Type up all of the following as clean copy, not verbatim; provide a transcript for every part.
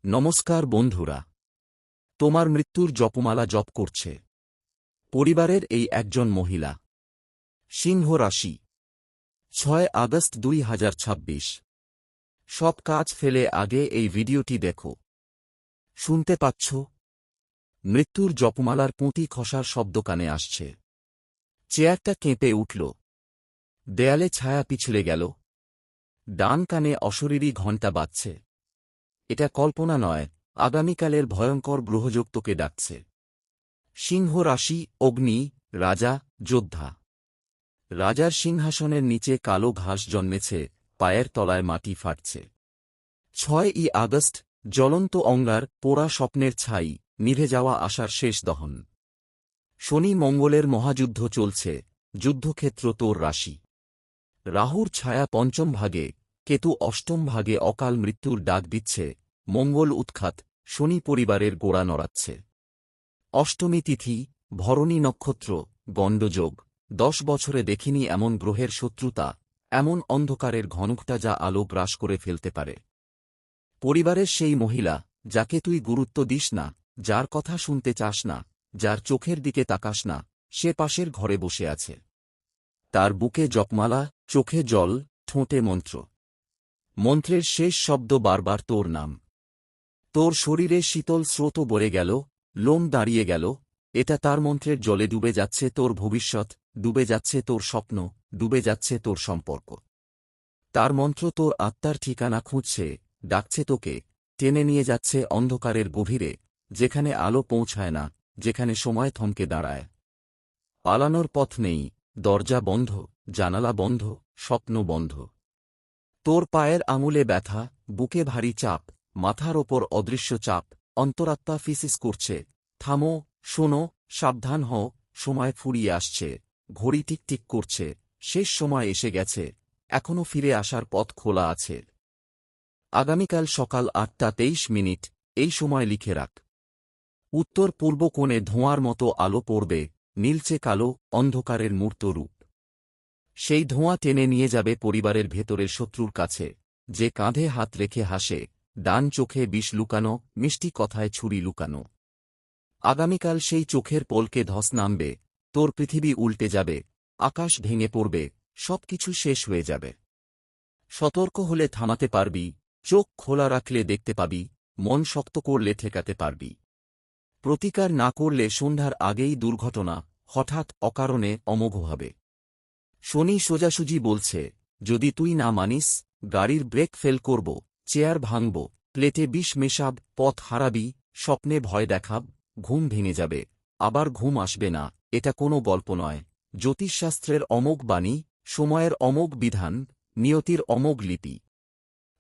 নমস্কার বন্ধুরা, তোমার মৃত্যুর জপমালা জপ করছে পরিবারের এই একজন মহিলা। সিংহ রাশি, 6 আগস্ট 2026। সব কাজ ফেলে আগে এই ভিডিওটি দেখো। শুনতে পাচ্ছ? মৃত্যুর জপমালার পুঁতি খসার শব্দ কানে আসছে। চেয়ারটা কেঁপে উঠল। দেয়ালে ছায়া পিছলে গেল। ডান কানে অশরীরী ঘণ্টা বাজছে। এটা কল্পনা নয়, আগামীকালের ভয়ঙ্কর গ্রহযোগ তোকে ডাকছে। সিংহ রাশি, অগ্নি, রাজা, যোদ্ধা। রাজার সিংহাসনের নিচে কালো ঘাস জন্মেছে, পায়ের তলায় মাটি ফাটছে। 6ই আগস্ট, জ্বলন্ত অঙ্গার, পোড়া স্বপ্নের ছাই, নিভে যাওয়া আশার শেষ দহন। শনি মঙ্গলের মহাযুদ্ধ চলছে, যুদ্ধক্ষেত্র তোর রাশি। রাহুর ছায়া পঞ্চম ভাগে, কেতু অষ্টম ভাগে অকাল মৃত্যুর ডাক দিচ্ছে। মঙ্গল উৎখাত, শনি পরিবারের গোড়া নড়াচ্ছে। অষ্টমী তিথি, ভরণী নক্ষত্র, গণ্ডযোগ। 10 বছরে দেখিনি এমন গ্রহের শত্রুতা, এমন অন্ধকারের ঘনঘটা যা আলো গ্রাস করে ফেলতে পারে। পরিবারের সেই মহিলা, যাকে তুই গুরুত্ব দিস না, যার কথা শুনতে চাস না, যার চোখের দিকে তাকাস না, সে পাশের ঘরে বসে আছে। তার বুকে জপমালা, চোখে জল, ঠোঁটে মন্ত্র। মন্ত্রের শেষ শব্দ বারবার তোর নাম। তোর শরীরে শীতল স্রোত বয়ে গেল, লোম দাঁড়িয়ে গেল। এটা তার মন্ত্রের জলে ডুবে যাচ্ছে তোর ভবিষ্যৎ, ডুবে যাচ্ছে তোর স্বপ্ন, ডুবে যাচ্ছে তোর সম্পর্ক। তার মন্ত্র তোর আত্মার ঠিকানা খুঁজছে, ডাকছে তোকে, টেনে নিয়ে যাচ্ছে অন্ধকারের গভীরে, যেখানে আলো পৌঁছায় না, যেখানে সময় থমকে দাঁড়ায়। পালানোর পথ নেই, দরজা বন্ধ, জানালা বন্ধ, স্বপ্ন বন্ধ। তোর পায়ের আঙুলে ব্যথা, বুকে ভারী চাপ, মাথার ওপর অদৃশ্য চাপ, অন্তরাত্মা ফিসিস করছে। থামো, শোনো, সাবধান হও, সময় ফুরিয়ে আসছে, ঘড়ি টিকটিক করছে, শেষ সময় এসে গেছে, এখনও ফিরে আসার পথ খোলা আছে। আগামীকাল সকাল 8টা 23 এই সময় লিখে রাখ। উত্তর পূর্ব কোণে ধোঁয়ার মতো আলো পড়বে, নীলচে কালো, অন্ধকারের মূর্ত রূপ। সেই ধোঁয়া টেনে নিয়ে যাবে পরিবারের ভেতরের শত্রুর কাছে, যে কাঁধে হাত রেখে হাসে, ডান চোখে বিষ লুকানো, মিষ্টি কথায় ছুরি লুকানো। আগামীকাল সেই চোখের পলকে ধস নামবে, তোর পৃথিবী উল্টে যাবে, আকাশ ভেঙে পড়বে, সবকিছু শেষ হয়ে যাবে। সতর্ক হলে থামাতে পারবি, চোখ খোলা রাখলে দেখতে পাবি, মন শক্ত করলে ঠেকাতে পারবি। প্রতিকার না করলে সন্ধ্যার আগেই দুর্ঘটনা, হঠাৎ অকারণে অমোঘ হবে। শনি সোজাসুজি বলছে, যদি তুই না মানিস, গাড়ির ব্রেক ফেল করব, চেয়ার ভাঙব, প্লেটে বিষ মেশাব, পথ হারাবি, স্বপ্নে ভয় দেখাব, ঘুম ভেঙে যাবে, আবার ঘুম আসবে না। এটা কোনো গল্প নয়, জ্যোতিষশাস্ত্রের অমোঘ বাণী, সময়ের অমোঘ বিধান, নিয়তির অমোঘ লিপি।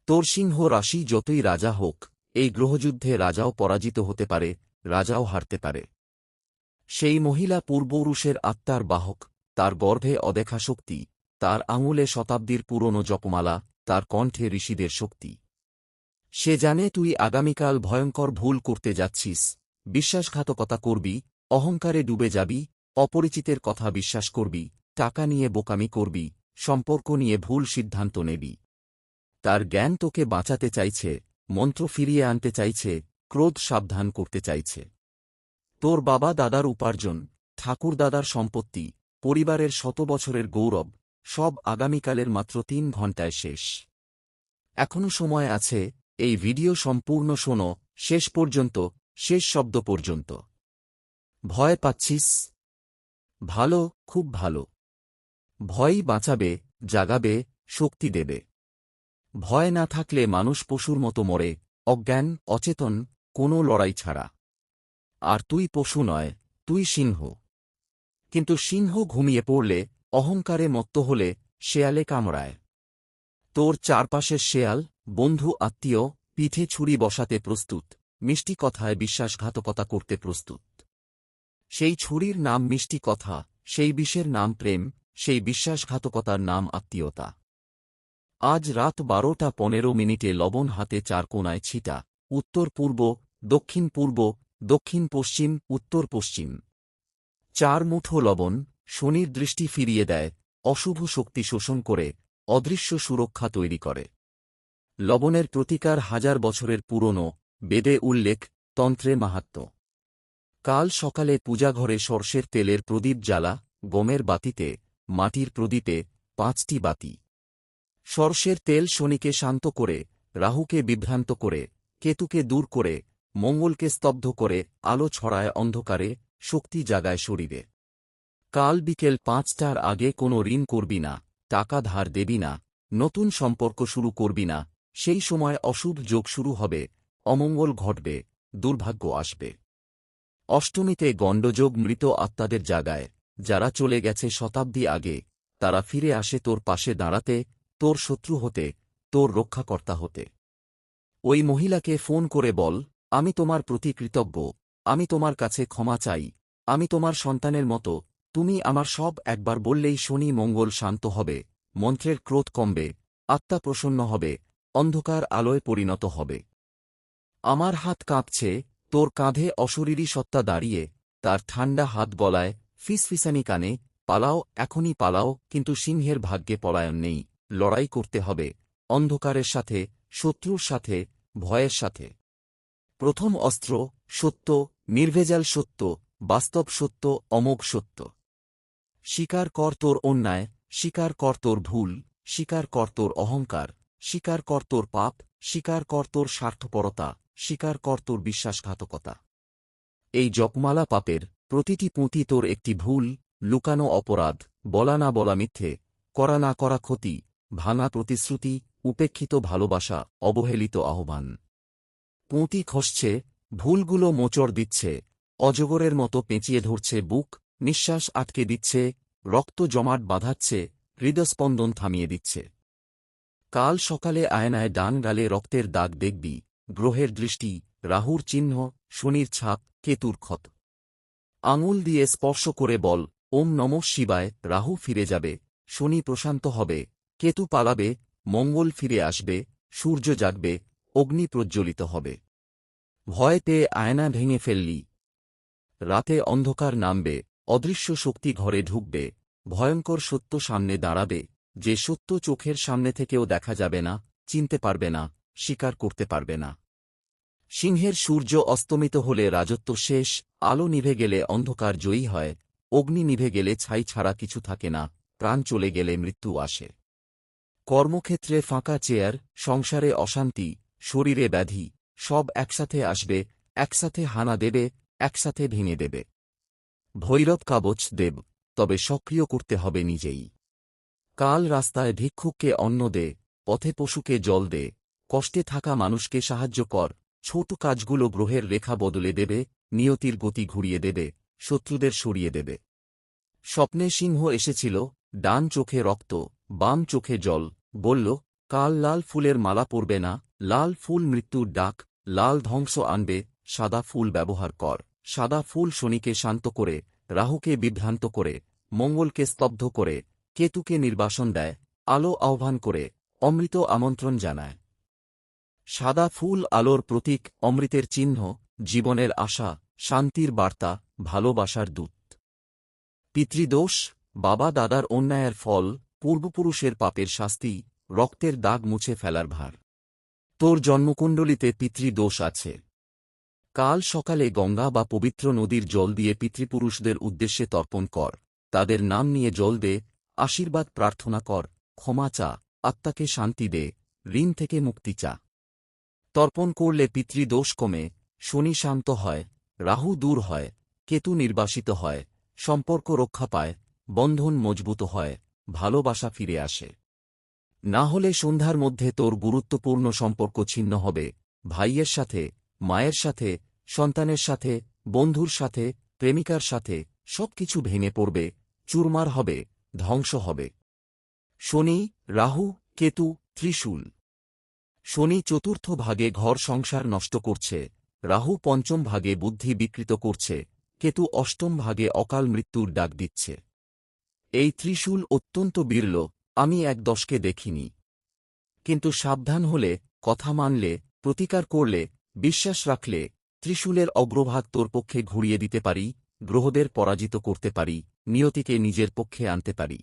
তোর সিংহ রাশি যতই রাজা হোক, এই গ্রহযুদ্ধে রাজাও পরাজিত হতে পারে, রাজাও হারতে পারে। সেই মহিলা পূর্বপুরুষের আত্মার বাহক, তার গর্ভে অদেখা শক্তি, তার আঙুলে শতাব্দীর পুরনো জপমালা, তার কণ্ঠে ঋষিদের শক্তি। সে জানে তুই আগামীকাল ভয়ঙ্কর ভুল করতে যাচ্ছিস, বিশ্বাসঘাতকতা করবি, অহংকারে ডুবে যাবি, অপরিচিতের কথা বিশ্বাস করবি, টাকা নিয়ে বোকামি করবি, সম্পর্ক নিয়ে ভুল সিদ্ধান্ত নেবি। তার জ্ঞান তোকে বাঁচাতে চাইছে, মন্ত্র ফিরিয়ে আনতে চাইছে, ক্রোধ সাবধান করতে চাইছে। তোর বাবা দাদার উপার্জন, ঠাকুরদাদার সম্পত্তি, পরিবারের 100 বছরের গৌরব, সব আগামীকালের মাত্র 3 ঘণ্টায় শেষ। এখনও সময় আছে, এই ভিডিও সম্পূর্ণ শোনো, শেষ পর্যন্ত, শেষ শব্দ পর্যন্ত। ভয় পাচ্ছিস? ভালো, খুব ভালো। ভয়ই বাঁচাবে, জাগাবে, শক্তি দেবে। ভয় না থাকলে মানুষ পশুর মতো মরে, অজ্ঞান, অচেতন, কোনো লড়াই ছাড়া। আর তুই পশু নয়, তুই সিংহ। কিন্তু সিংহ ঘুমিয়ে পড়লে, অহংকারে মত্ত হলে, শেয়ালে কামড়ায়। তোর চারপাশের শেয়াল, বন্ধু আত্মীয়, পিঠে ছুরি বসাতে প্রস্তুত, মিষ্টি কথায় বিশ্বাসঘাতকতা করতে প্রস্তুত। সেই ছুরির নাম মিষ্টি কথা, সেই বিষের নাম প্রেম, সেই বিশ্বাসঘাতকতার নাম আত্মীয়তা। আজ রাত 12টা 15 লবণ হাতে 4 কোণায় ছিটা, উত্তর পূর্ব, দক্ষিণ পূর্ব, দক্ষিণ পশ্চিম, উত্তর পশ্চিম। 4 মুঠো লবণ, শনির দৃষ্টি ফিরিয়ে দেয়, অশুভ শক্তি শোষণ করে, অদৃশ্য সুরক্ষা তৈরি করে। লবণের প্রতিকার 1000 বছরের পুরনো, বেদে উল্লেখ, তন্ত্রে মাহাত্ম্য। কাল সকালে পূজাঘরে সর্ষের তেলের প্রদীপ জ্বালা, গমের বাতিতে, মাটির প্রদীপে 5টি বাতি। সর্ষের তেল শনিকে শান্ত করে, রাহুকে বিভ্রান্ত করে, কেতুকে দূর করে, মঙ্গলকে স্তব্ধ করে, আলো ছড়ায় অন্ধকারে, শক্তি জাগায় শরীরে। কাল বিকেল 5টার আগে কোনো ঋণ করবি না, টাকা ধার দেবি না, নতুন সম্পর্ক শুরু করবি না, সেই সময় অশুভ যোগ শুরু হবে, অমঙ্গল ঘটবে, দুর্ভাগ্য আসবে। অষ্টমীতে গণ্ডযোগ মৃত আত্মাদের জাগায়, যারা চলে গেছে শতাব্দী আগে, তারা ফিরে আসে তোর পাশে দাঁড়াতে, তোর শত্রু হতে, তোর রক্ষাকর্তা হতে। ওই মহিলাকে ফোন করে বল, আমি তোমার প্রতি কৃতজ্ঞ, আমি তোমার কাছে ক্ষমা চাই, আমি তোমার সন্তানের মতো, তুমি আমার সব। একবার বললেই শনি মঙ্গল শান্ত হবে, মন্ত্রের ক্রোধ কমবে, আত্মা প্রসন্ন হবে, অন্ধকার আলোয় পরিণত হবে। আমার হাত কাঁপছে, তোর কাঁধে অশরীরী সত্তা দাঁড়িয়ে, তার ঠান্ডা হাত গলায়, ফিসফিসানি কানে, পালাও, এখনই পালাও। কিন্তু সিংহের ভাগ্যে পলায়ন নেই, লড়াই করতে হবে, অন্ধকারের সাথে, শত্রুর সাথে, ভয়ের সাথে। প্রথম অস্ত্র, সত্য, নির্ভেজাল সত্য, বাস্তব সত্য, অমোঘ সত্য। স্বীকার কর তোর অন্যায়, স্বীকার কর তোর ভুল, স্বীকার কর তোর অহংকার, স্বীকার কর তোর পাপ, স্বীকার কর তোর স্বার্থপরতা, স্বীকার কর তোর বিশ্বাসঘাতকতা। এই জপমালা পাপের, প্রতিটি পুঁতি তোর একটি ভুল, লুকানো অপরাধ, বলা না বলা মিথ্যে, করা না করা ক্ষতি, ভাঙা প্রতিশ্রুতি, উপেক্ষিত ভালোবাসা, অবহেলিত আহ্বান। পুঁতি খসছে, ভুলগুলো মোচড় দিচ্ছে, অজগরের মতো পেঁচিয়ে ধরছে বুক, নিঃশ্বাস আটকে দিচ্ছে, রক্ত জমাট বাঁধাচ্ছে, হৃদস্পন্দন থামিয়ে দিচ্ছে। কাল সকালে আয়নায় ডান গালে রক্তের দাগ দেখবি, গ্রহের দৃষ্টি, রাহুর চিহ্ন, শনির ছাপ, কেতুর ক্ষত। আঙুল দিয়ে স্পর্শ করে বল, ওম নমঃ শিবায়। রাহু ফিরে যাবে, শনি প্রশান্ত হবে, কেতু পালাবে, মঙ্গল ফিরে আসবে, সূর্য জাগবে, অগ্নি প্রজ্জ্বলিত হবে। ভয় পেয়ে আয়না ভেঙে ফেললি। রাতে অন্ধকার নামবে, অদৃশ্য শক্তি ঘরে ঢুকবে, ভয়ঙ্কর সত্য সামনে দাঁড়াবে, যে সত্য চোখের সামনে থেকেও দেখা যাবে না, চিনতে পারবে না, স্বীকার করতে পারবে না। সিংহের সূর্য অস্তমিত হলে রাজত্ব শেষ, আলো নিভে গেলে অন্ধকার জয়ী হয়, অগ্নি নিভে গেলে ছাই ছাড়া কিছু থাকে না, প্রাণ চলে গেলে মৃত্যু আসে। কর্মক্ষেত্রে ফাঁকা চেয়ার, সংসারে অশান্তি, শরীরে ব্যাধি, সব একসাথে আসবে, একসাথে হানা দেবে, একসাথে ভেঙে দেবে। ভৈরব কাবচ দেব, তবে সক্রিয় করতে হবে নিজেই। কাল রাস্তায় ভিক্ষুককে অন্ন দে, পথে পশুকে জল দে, কষ্টে থাকা মানুষকে সাহায্য কর। ছোট কাজগুলো গ্রহের রেখা বদলে দেবে, নিয়তির গতি ঘুরিয়ে দেবে, শত্রুদের সরিয়ে দেবে। স্বপ্নে সিংহ এসেছিল, ডান চোখে রক্ত, বাম চোখে জল, বলল, কাল লাল ফুলের মালা পরবে না, লাল ফুল মৃত্যুর ডাক, লাল ধ্বংস আনবে, সাদা ফুল ব্যবহার কর। সাদা ফুল শনিকে শান্ত করে, রাহুকে বিভ্রান্ত করে, মঙ্গলকে স্তব্ধ করে, কেতুকে নির্বাসন দেয়, আলো আহ্বান করে, অমৃত আমন্ত্রণ জানায়। সাদা ফুল আলোর প্রতীক, অমৃতের চিহ্ন, জীবনের আশা, শান্তির বার্তা, ভালোবাসার দূত। পিতৃদোষ, বাবা দাদার অন্যায়ের ফল, পূর্বপুরুষের পাপের শাস্তি, রক্তের দাগ মুছে ফেলার ভার। তোর জন্মকুণ্ডলিতে পিতৃদোষ আছে। কাল সকালে গঙ্গা বা পবিত্র নদীর জল দিয়ে পিতৃপুরুষদের উদ্দেশ্যে তর্পণ কর, তাদের নাম নিয়ে জল দে, আশীর্বাদ প্রার্থনা কর, ক্ষমা চা, আত্মাকে শান্তি দে, ঋণ থেকে মুক্তি চা। তর্পণ করলে পিতৃদোষ কমে, শনি শান্ত হয়, রাহু দূর হয়, কেতু নির্বাসিত হয়, সম্পর্ক রক্ষা পায়, বন্ধন মজবুত হয়, ভালোবাসা ফিরে আসে। না হলে সন্ধ্যার মধ্যে তোর গুরুত্বপূর্ণ সম্পর্ক ছিন্ন হবে, ভাইয়ের সাথে, মায়ের সাথে, সন্তানের সাথে, বন্ধুর সাথে, প্রেমিকার সাথে, সবকিছু ভেঙে পড়বে, চুরমার হবে, ধ্বংস হবে। শনি, রাহু, কেতু, ত্রিশূল। শনি চতুর্থ ভাগে ঘর সংসার নষ্ট করছে, রাহু পঞ্চম ভাগে বুদ্ধি বিকৃত করছে, কেতু অষ্টম ভাগে অকাল মৃত্যুর ডাক দিচ্ছে। এই ত্রিশূল অত্যন্ত বিরল, আমি ১-১০কে দেখিনি। কিন্তু সাবধান হলে, কথা মানলে, প্রতিকার করলে, বিশ্বাস রাখলে, ত্রিশূলের অগ্রভাগ তোর পক্ষে ঘুরিয়ে দিতে পারি, গ্রহদের পরাজিত করতে পারি, নিয়তিকে নিজের পক্ষে আনতে পারি।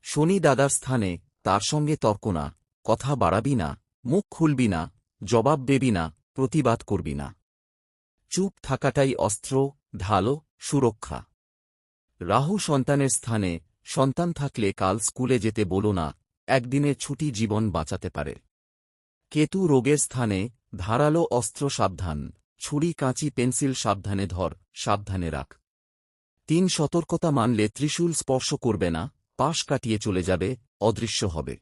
শনি দাদার স্থানে, তার সঙ্গে তর্ক না, কথা বাড়াবি না, মুখ খুলবি না, জবাব দেবি না, প্রতিবাদ করবি না। চুপ থাকাটাই অস্ত্র, ঢালো, সুরক্ষা। রাহু সন্তানের স্থানে, সন্তান থাকলে কাল স্কুলে যেতে বলো না, একদিনের ছুটি জীবন বাঁচাতে পারে। কেতু রোগের স্থানে, ধারালো অস্ত্র সাবধান, ছুরি কাঁচি পেন্সিল সাবধানে ধর, সাবধানে রাখ। 3 সতর্কতা মানলে ত্রিশূল স্পর্শ করবে না, পাশ কাটিয়ে চলে যাবে, অদৃশ্য হবে।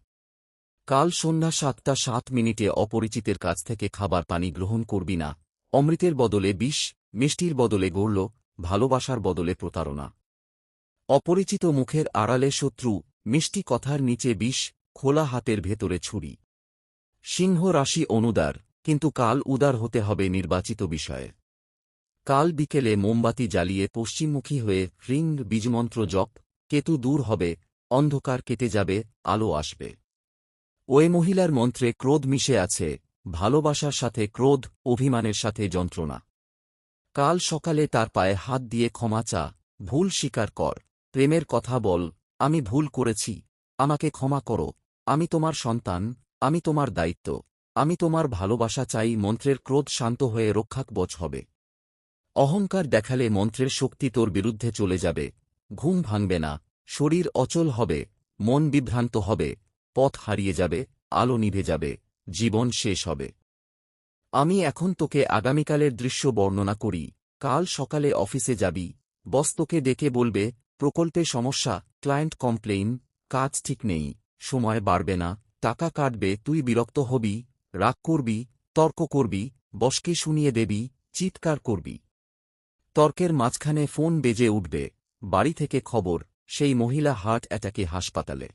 কাল সন্ধ্যা 7টা 7 অপরিচিতের কাছ থেকে খাবার পানি গ্রহণ করবি না, অমৃতের বদলে বিষ, মিষ্টির বদলে গৌরল, ভালোবাসার বদলে প্রতারণা। অপরিচিত মুখের আড়ালে শত্রু, মিষ্টি কথার নিচে বিষ, খোলা হাতের ভেতরে ছুরি। সিংহ রাশি অনুদার, কিন্তু কাল উদার হতে হবে নির্বাচিত বিষয়ে। কাল বিকেলে মোমবাতি জ্বালিয়ে পশ্চিমমুখী হয়ে হ্রিং বীজমন্ত্র জপ, কেতু দূর হবে, অন্ধকার কেটে যাবে, আলো আসবে। ওই মহিলার মন্ত্রে ক্রোধ মিশে আছে, ভালোবাসার সাথে ক্রোধ, অভিমানের সাথে যন্ত্রণা। কাল সকালে তার পায়ে হাত দিয়ে ক্ষমা চা, ভুল স্বীকার কর, প্রেমের কথা বল, আমি ভুল করেছি, আমাকে ক্ষমা করো, আমি তোমার সন্তান, আমি তোমার দায়িত্ব, আমি তোমার ভালোবাসা চাই। মন্ত্রের ক্রোধ শান্ত হয়ে রক্ষাকবচ হবে। অহংকার দেখালে মন্ত্রের শক্তি তোর বিরুদ্ধে চলে যাবে, ঘুম ভাঙবে না, শরীর অচল হবে, মন বিভ্রান্ত হবে, পথ হারিয়ে যাবে, আলো নিভে যাবে, জীবন শেষ হবে। আমি এখন তোকে আগামীকালের দৃশ্য বর্ণনা করি। কাল সকালে অফিসে যাবি, বস তোকে ডেকে বলবে, প্রকল্পে সমস্যা, ক্লায়েন্ট কমপ্লেইন, কাজ ঠিক নেই, সময় বাড়বে না, টাকা কাটবে, তুই বিরক্ত হবি, রাগ করবি, তর্ক করবি, বসকে শুনিয়ে দেবি, চিৎকার করবি। তর্কের মাঝখানে ফোন বেজে উঠবে, বাড়ি থেকে খবর, সেই মহিলা হার্ট অ্যাটাকে হাসপাতালে।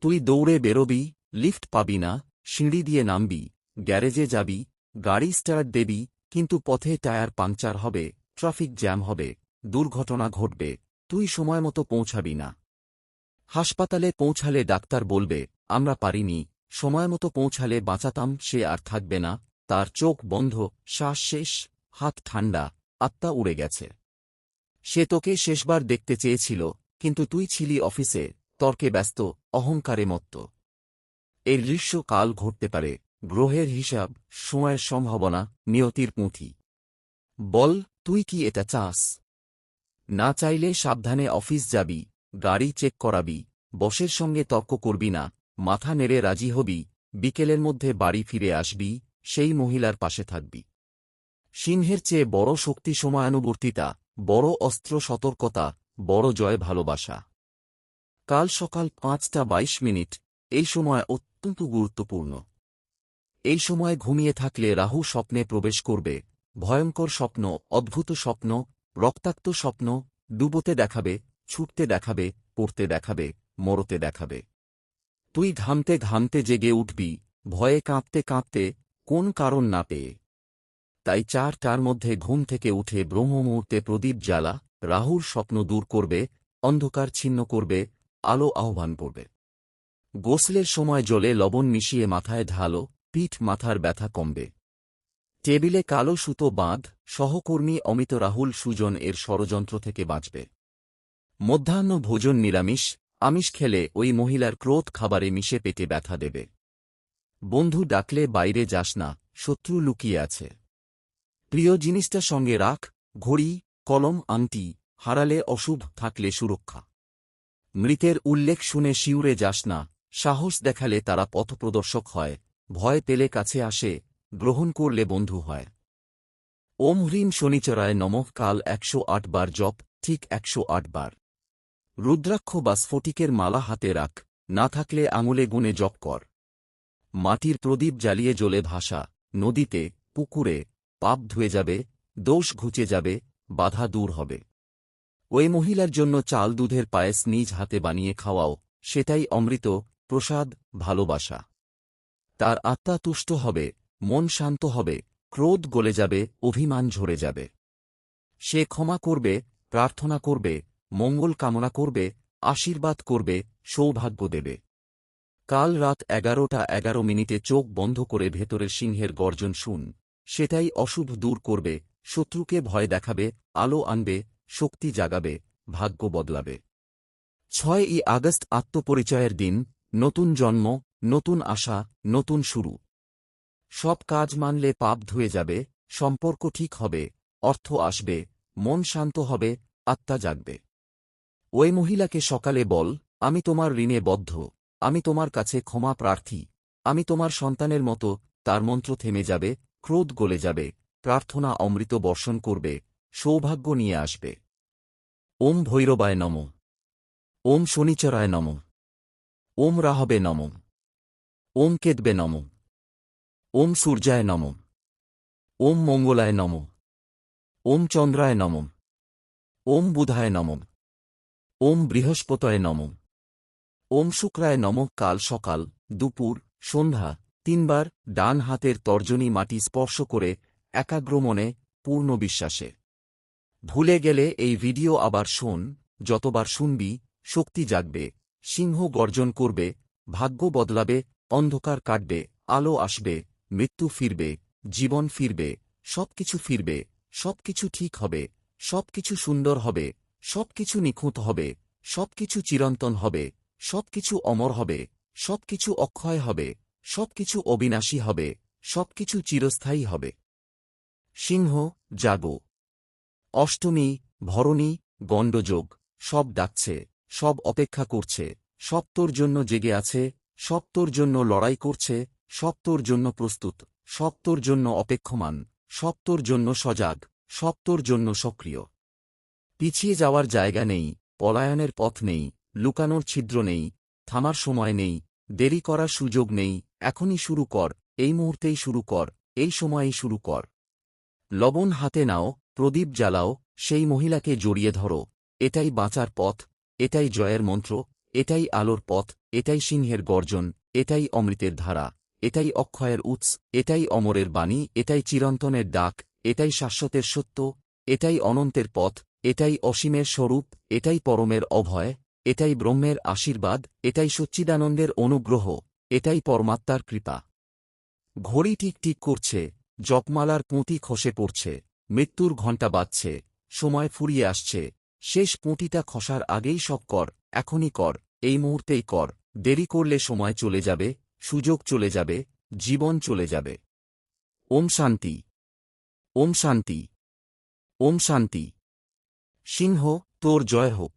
তুই দৌড়ে বেরোবি, লিফট পাবি না, সিঁড়ি দিয়ে নামবি, গ্যারেজে যাবি, গাড়ি স্টার্ট দেবি, কিন্তু পথে টায়ার পাংচার হবে, ট্রাফিক জ্যাম হবে, দুর্ঘটনা ঘটবে, তুই সময়মতো পৌঁছাবি না। হাসপাতালে পৌঁছালে ডাক্তার বলবে, আমরা পারিনি, সময়মতো পৌঁছালে বাঁচাতাম, সে আর থাকবে না, তার চোখ বন্ধ, শ্বাস শেষ, হাত ঠান্ডা, আত্মা উড়ে গেছে। সে তোকে শেষবার দেখতে চেয়েছিল, কিন্তু তুই ছিলি অফিসে, তর্কে ব্যস্ত, অহংকারে মত্ত। এর দৃশ্য কাল ঘটতে পারে, গ্রহের হিসাব, সময়ের সম্ভাবনা, নিয়তির পুঁথি। বল, তুই কি এটা চাস? না চাইলে সাবধানে অফিস যাবি, গাড়ি চেক করাবি, বসের সঙ্গে তর্ক করবি না, মাথা নেড়ে রাজি হবি, বিকেলের মধ্যে বাড়ি ফিরে আসবি, সেই মহিলার পাশে থাকবি। সিংহের চেয়ে বড় শক্তি সময়ানুবর্তিতা, বড় অস্ত্র সতর্কতা, বড় জয় ভালোবাসা। কাল সকাল 5টা 22, এই সময় অত্যন্ত গুরুত্বপূর্ণ। এই সময় ঘুমিয়ে থাকলে রাহু স্বপ্নে প্রবেশ করবে, ভয়ঙ্কর স্বপ্ন, অদ্ভুত স্বপ্ন, রক্তাক্ত স্বপ্ন, ডুবোতে দেখাবে, ছুটতে দেখাবে, পড়তে দেখাবে, মরতে দেখাবে। তুই ঘামতে ঘামতে জেগে উঠবি, ভয়ে কাঁপতে কাঁপতে, কোন কারণ না পেয়ে। তাই 4টার মধ্যে ঘুম থেকে উঠে ব্রহ্মমুহূর্তে প্রদীপ জ্বালা, রাহুর স্বপ্ন দূর করবে, অন্ধকার ছিন্ন করবে, আলো আহ্বান করবে। গোসলের সময় জলে লবণ মিশিয়ে মাথায় ঢালো, পিঠ মাথার ব্যথা কমবে। টেবিলে কালো সুতো বাঁধ, সহকর্মী অমিত রাহুল সুজন এর ষড়যন্ত্র থেকে বাঁচবে। মধ্যাহ্ন ভোজন নিরামিষ, আমিষ খেলে ওই মহিলার ক্রোধ খাবারে মিশে পেটে ব্যথা দেবে। বন্ধু ডাকলে বাইরে যাস না, শত্রু লুকিয়ে আছে। প্রিয় জিনিসটা সঙ্গে রাখ, ঘড়ি, কলম, আংটি, হারালে অশুভ, থাকলে সুরক্ষা। মৃতের উল্লেখ শুনে শিউরে যাস না, সাহস দেখালে তারা পথপ্রদর্শক হয়, ভয় পেলে কাছে আসে, গ্রহণ করলে বন্ধু হয়। ওম হ্রিম শনিচরায় নমঃ। কাল 108 বার জপ, ঠিক 108 বার। রুদ্রাক্ষ বা স্ফটিকের মালা হাতে রাখ, না থাকলে আঙুলে গুনে জপ কর। মাটির প্রদীপ জ্বালিয়ে জ্বলে ভাসা, নদীতে, পুকুরে, পাপ ধুয়ে যাবে, দোষ ঘুচে যাবে, বাধা দূর হবে। ওই মহিলার জন্য চাল দুধের পায়েস নিজ হাতে বানিয়ে খাওয়াও, সেটাই অমৃত, প্রসাদ, ভালোবাসা। তার আত্মা তুষ্ট হবে, মন শান্ত হবে, ক্রোধ গলে যাবে, অভিমান ঝরে যাবে। সে ক্ষমা করবে, প্রার্থনা করবে, মঙ্গল কামনা করবে, আশীর্বাদ করবে, সৌভাগ্য দেবে। কাল রাত 11টা 11 চোখ বন্ধ করে ভেতরের সিংহের গর্জন শুন, সেটাই অশুভ দূর করবে, শত্রুকে ভয় দেখাবে, আলো আনবে, শক্তি জাগাবে, ভাগ্য বদলাবে। 6ই আগস্ট আত্মপরিচয়ের দিন, নতুন জন্ম, নতুন আশা, নতুন শুরু। সব কাজ মানলে পাপ ধুয়ে যাবে, সম্পর্ক ঠিক হবে, অর্থ আসবে, মন শান্ত হবে, আত্মা জাগবে। ওই মহিলাকে সকালে বল, আমি তোমার ঋণে বদ্ধ, আমি তোমার কাছে ক্ষমা প্রার্থী, আমি তোমার সন্তানের মতো। তার মন্ত্র থেমে যাবে, ক্রোধ গলে যাবে, প্রার্থনা অমৃত বর্ষণ করবে, সৌভাগ্য নিয়ে আসবে। ওম ভৈরবায় নমঃ। ওম শনিচরায় নমঃ। ওম রাহবে নমঃ। ওম কেতবে নমঃ। ওম সূর্যায় নমঃ। ওম মঙ্গলায় নমঃ। ওম চন্দ্রায় নমঃ। ওম বুধায় নমঃ। ওম বৃহস্পতয়ে নমঃ। ওম শুক্রায় নমঃ। কাল সকাল, দুপুর, সন্ধ্যা 3 বার ডান হাতের তর্জনী মাটি স্পর্শ করে একাগ্র মনে, পূর্ণ বিশ্বাসে। ভুলে গেলে এই ভিডিও আবার শোন, যতবার শুনবি শক্তি জাগবে, সিংহ গর্জন করবে, ভাগ্য বদলাবে, অন্ধকার কাটবে, আলো আসবে, মৃত্যু ফিরবে, জীবন ফিরবে, সবকিছু ফিরবে, সবকিছু ঠিক হবে, সবকিছু সুন্দর হবে, সবকিছু নিখুঁত হবে, সবকিছু চিরন্তন হবে, সবকিছু অমর হবে, সবকিছু অক্ষয় হবে, সবকিছু অবিনাশী হবে, সবকিছু চিরস্থায়ী হবে। সিংহ, জাগো। অষ্টমী, ভরণী, গণ্ডযোগ, সব ডাকছে, সব অপেক্ষা করছে, সব তোর জন্য জেগে আছে, সব তোর জন্য লড়াই করছে, সব তোর জন্য প্রস্তুত, সব তোর জন্য অপেক্ষমান, সব তোর জন্য সজাগ, সব তোর জন্য সক্রিয়। পিছিয়ে যাওয়ার জায়গা নেই, পলায়নের পথ নেই, লুকানোর ছিদ্র নেই, থামার সময় নেই, দেরি করার সুযোগ নেই, এখনই শুরু কর, এই মুহূর্তেই শুরু কর, এই সময়েই শুরু কর। লবণ হাতে নাও, প্রদীপ জ্বালাও, সেই মহিলাকে জড়িয়ে ধরো। এটাই বাঁচার পথ, এটাই জয়ের মন্ত্র, এটাই আলোর পথ, এটাই সিংহের গর্জন, এটাই অমৃতের ধারা, এটাই অক্ষয়ের উৎস, এটাই অমরের বাণী, এটাই চিরন্তনের ডাক, এটাই শাশ্বতের সত্য, এটাই অনন্তের পথ, এটাই অসীমের স্বরূপ, এটাই পরমের অভয়, এটাই ব্রহ্মের আশীর্বাদ, এটাই সচ্চিদানন্দের অনুগ্রহ, এটাই পরমাত্মার কৃপা। ঘড়ি টিক টিক করছে, জপমালার পুঁতি খসে পড়ছে, মৃত্যুর ঘণ্টা বাজছে, সময় ফুরিয়ে আসছে, শেষ পুঁতিটা খসার আগেই সব কর, এখনই কর, এই মুহূর্তেই কর, দেরি করলে সময় চলে যাবে, সুযোগ চলে যাবে, জীবন চলে যাবে। ওম শান্তি। ওম শান্তি। ওম শান্তি। সিংহ, তোর জয় হোক।